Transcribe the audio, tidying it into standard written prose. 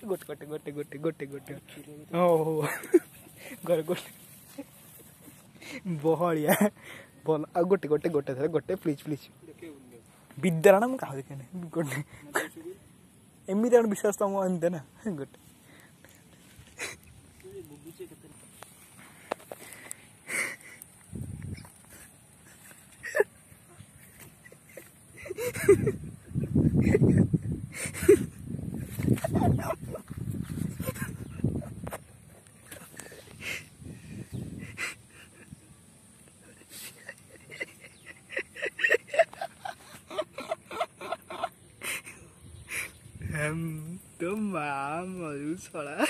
गोटे गोटे गोटे गोटे गोटे ओ गोटे गोटे बहलिया भल आ गोटे गोटे गोटे थरे गोटे प्लीज प्लीज विद्यारण मु कहा देखे गोटे एमती विश्वास तुम एमती ना गोटे तुम माँ मरू छोड़ा